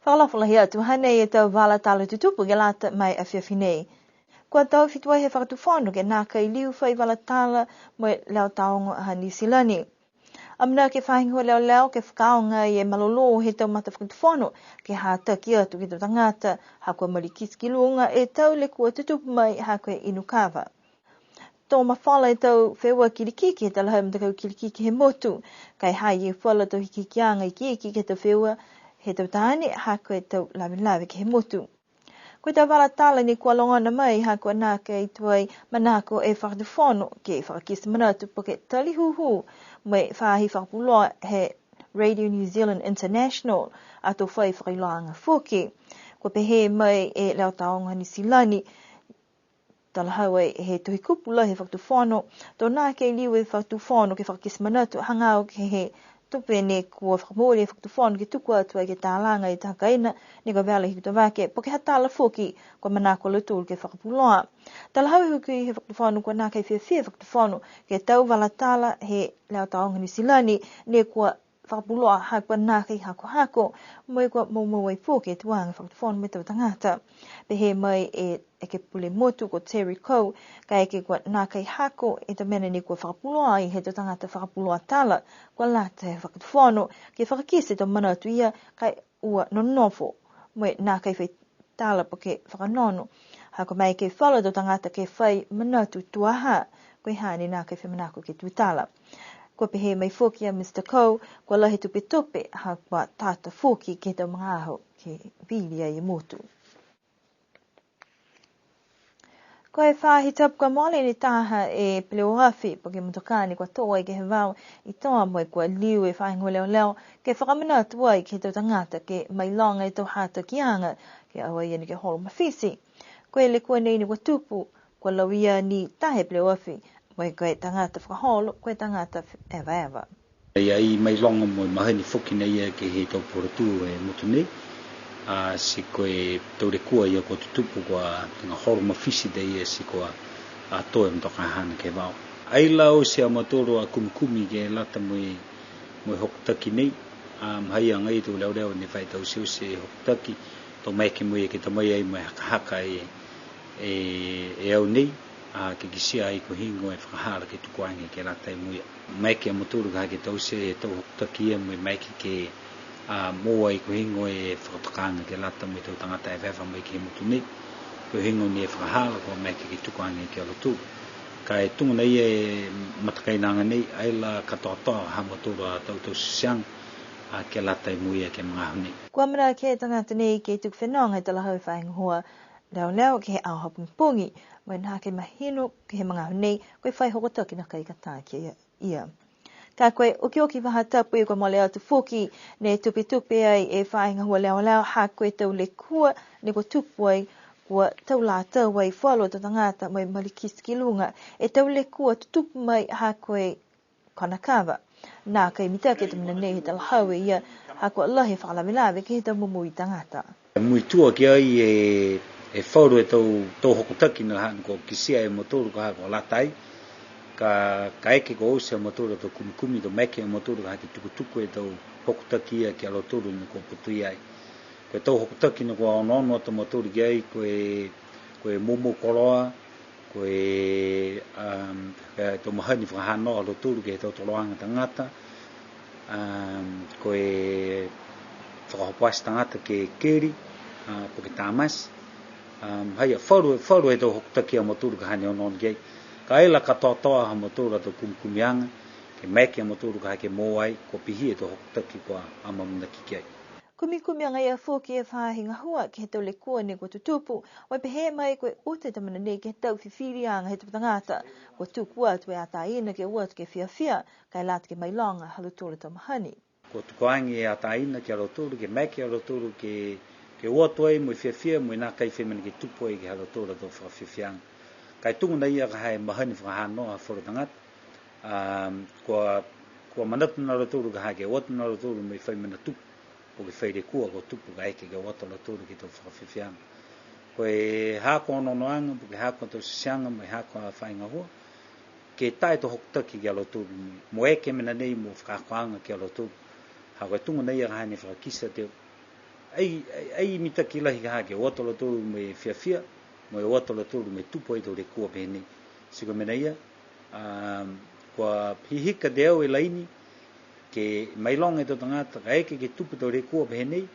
Whakalawhala hia tu hanei e tau wala tala tutupu ke lata mai a whiawhinei. Kua tau fitua he whakatuwhanu ke nā kai liu whai wala tala mo leo taongo a New Zealand. Amna ke whahingo leo ke whakaonga i e malolo he tau mata whakatuwhanu ke hā taki atu ki tau tangata hakua marikisi lunga e tau le kua tutupu mai hakua inukawa. Tō mawhala e tau whewa kirikiki he talahau mtakau kirikiki he motu kai hai e whala tau hikikianga i kiiki ke tau whewa he tau tāne hakua tau lawe ke he motu. Koe tau wala tala ni kua longana mai hakua nā kei tuai manako e whakatuwhanu ke whakakisi manatu poke tali huhu mai whahi whakapuloa he Radio New Zealand International a tō whai whakailoanga whoki. Kua pehe mai e leo taonga ni silani talahau he tuhi kupula he whakatuwhanu tō nā kei liu e whakatuwhanu ke whakakisi manatu hangau ke he tupene kua whakamori e whakatuwhanu ke tuku atu ai ke tālanga i takaina ni ka wala hiki tawake po ke hatala whoki kua manako luturu ke whakapuloa. Talahau huki he whakatuwhanu kua nā kei whiawhia whakatuwhanu ke tau wala tala he leo taonga ni silani ne kua whakapuloa hakua nā kei hako mai kua mau ai whoki e tuanga whakatuwhanu me tau tangata. Pehe mai e ke pule motu ko Terry Coe ka eke kua nā kei hako e ta mena ni kua whakapuloa i he tau tangata whakapuloa tala kua lata he whakatuwhanu ke whakakise tau manatu ia kai ua nonofo mai nā kei whai tala po ke whakanono hako mai ke whala tau tangata ke whai manatu tuaha koe hāni nā kei whai manako ke tuitala. Kua pehe mai whoki a Mr. Coe kua lahi tupe hakua tata whoki ke tau mga aho ke vilia i motu. Koe whahi tapu kua mole ni taha e peleo hafi po ke mutokani kua toa i ke he wau i toa moe kua liu e whahingo leo ke whakamanatu ai ke tau tangata ke mai longa i tau hata kianga ke awa ia ni ke holo mawhisi. Koe le kua nei ni kua tupu kua lauia ni tahe peleo hafi moe koe tangata whakaholo koe tangata ewa. Ia i mai longa moe mahani whuki nei ia ke he tau poratu e motu nei. Si koe taure kua ia kua tutupu kua tanga horo mawhisi dei ia si kua toe mtoka hana ke wau. Ai lau si a matoro a kumikumi ke lata moe hokutaki nei. Hai a ngai tau leo ni whai tau siu se hokutaki. Tau maike moe ke tamai ai moe haka e au nei. Ke kisia ai ko hingo e whakahara ke tukuange ke lata e moe. Maike a matoro ka ke tau se e tau hokutaki ia moe maike ke moa i ko hingo e whakatakanga ke lata me tau tangata e whewa mai ke motu nei. Ko hingo ni e whakahala ko maike ke tukuange ke alotu. Ka e tunga nei e matakainanga nei aila katoa ha matoro a tau sisiang ke lata e moe ke mga hone. Kua mara ke tangata nei ke tuk whenonga i talahau whainga hoa leo ke he au hapungi mai nā ke mahino ke he mga hone koe whai hokotaki na kai kataa ke ia. Ka koe oki waha tapu i kua mole atu whoki ne tupe ai e whainga hua leo ha koe tau le kua ne kua tupu ai kua tau la tau ai whalo tau tangata mai marikisi lunga e tau le kua tutupu mai ha koe Konakawa. Nā kai mitake tamina nei he talahau ia ha kua lahi whakalawe ke he tau mumu i tangata. Mui tua ki ai e whauru e tau hokutaki na hana ko kisia e motoru ka hako latai. Ka eke ko ose motoru tau kumikumi tau meke motoru ka hake tukutuku e tau hokutaki ia ki alotoru ni ko putui ai. Koe tau hokutaki na kua ono tau motoru ki ai koe mumu koroa, koe tau mahani whakahano alotoru ki he tau toloanga tangata, koe whakahopoasi tangata ke keri, po ke tamas. Hai whauru e tau hokutaki a motoru ka hane ono ki ai. Ka aila katoa ha motoru tau kumikumianga, ke meke a motoru ka hake moai, ko pihi e tau hokutaki kua amamundaki ki ai. Kumikumianga ia whoki e whahinga hua ke he tau le kua ne kua tutupu, wai pehe mai koe ute tamana nei ke he tau whiwhirianga he tau tangata, kua tuku atu e ata ina ke uatu ke whiawhia, kai lata ke mailonga halutore tau mahani. Kua tukuangi e ata ina ke halutore, ke meke halutore ke uatu ai mo whiawhia, mo nā kai whemana ke tupu ai ke halutore tau whawhiawhianga. Kai tungu nei a ka hae mahani whakahano a whoro tangata, kua manatu na halutore ka hae ke uatu na halutore mo i whaimana tupu. Po ke whaire kua ko tupu ka eke ke wata la tōru ki tau whakawhiwhianga. Ko e hako ononoanga, po ke hako tau sisianga, mo e hako a whainga hoa, ke tae to hokutaki ki alo tōru. Mo eke mena nei mo whakakoanga ki alo tōru. Hako e tunga nei a hane whakakisa teo. ai mitaki lahi ka hake wata la tolu me fia mo wata la tolu me tupo i le kua pene siko mena ia kwa hihika de au e laini ke mailonga e to tangata ka eke ke tupu to le kua pene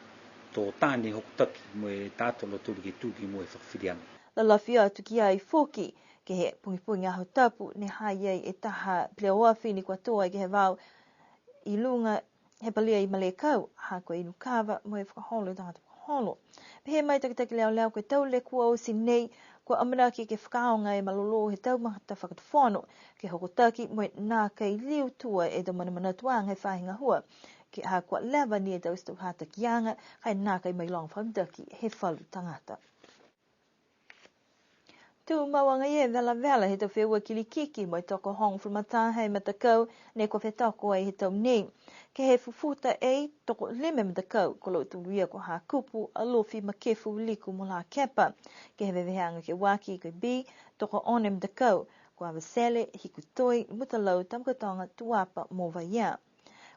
to tani hokutaki mo tato la tolu ke tuki mo e whakawhirianga. La lafia atu ki ai foki ke he pungi aho tapu ne hai ai e taha pleoa whini kua toa ke he wau i lunga he palia i malekau ha koe inu kawa mo e whakaholo tangata whakaholo. Pehe mai takitaki leo koe tau le kua o si nei kua amanaki ke whakaonga e malolo he tau mahata whakatawhono ke hokotaki mo e nā kei liu tua e do manamana tuang he whahinga hua ke ha kua lewa ni e tau stu hata kianga kai nā kei mai long whamdaki he whalu tangata. Tu mawanga ye vela he tau wheua kilikiki mo i toko hong fulmata hei matakau ne ko whetako ai he tau nei. Ke he fufuta ei toko lime matakau ko lo tu ria ko ha kupu alofi makefu liku mo la kepa. Ke he veveheanga ke waki ko bi toko one matakau ko avasele hikutoi mutalau tamkatonga tuapa mo vaya.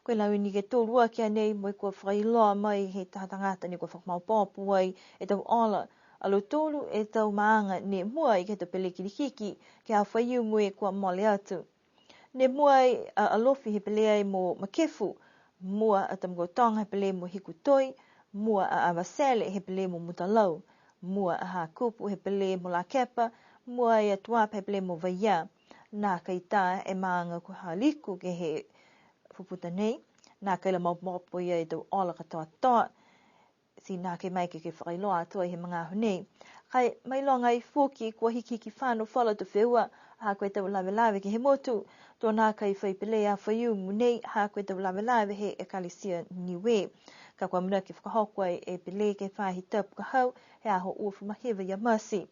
Koe lau ni ke tōrua kia nei mo i kua whailoa mai he tahatangata ni kua whakmaupopu ai e tau ola. Alo tolu e tau maanga ne mua i ke to pele kilikiki ke a whaiu mui kua mole atu. Ne mua i alofi he pele ai mo makefu, mua a tamgotonga he pele mo hikutoi, mua a avasele he pele mo mutalau, mua a hakupu he pele mo la kepa, mua i a tuap he pele mo vaya. Nā kaita e maanga ko haliku ke he fuputa nei, nā kaila maupopo ia i tau ola katoa toa, si nā ke mai ke whakailoa atua he mga honei. Kai mai longa i fuki kua hiki whānu whala tu wheua, ha koe tau lawe ke he motu, tō nā kai whaipele a whaiu munei, ha koe tau lawe he e kalisia niwe. Ka kua muna ke whakahokwa e pele ke whahi tapu ka hau, he aho ua whumahewa ia masi.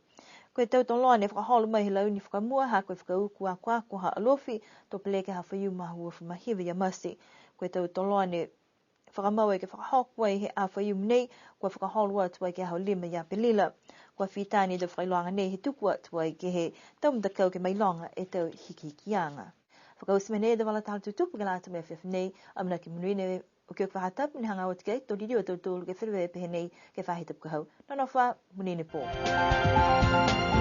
Koe tau toloa ne whakaholo mai he launi whakamua, ha koe whakauku a kwa ha alofi, tō pele ke ha whaiu maha ua whumahewa ia masi. Koe tau toloa ne whakamaua ke whakahokwa he a whaiu munei, kua whakaholo atua ke hao lima ia pelila. Kua whitani te whailoanga nei he tuku atua ke he taumdakau ke mailonga e tau hikianga. Whakausimene e te wala tālu tutupu ke lātu mea whiawhinei, amana ki munuine o kia whahatapu ni hanga o tikai, tō diri o tau tōlu ke whiruwe pehe nei ke whahitapu ka hau. Nā wha, munine pō.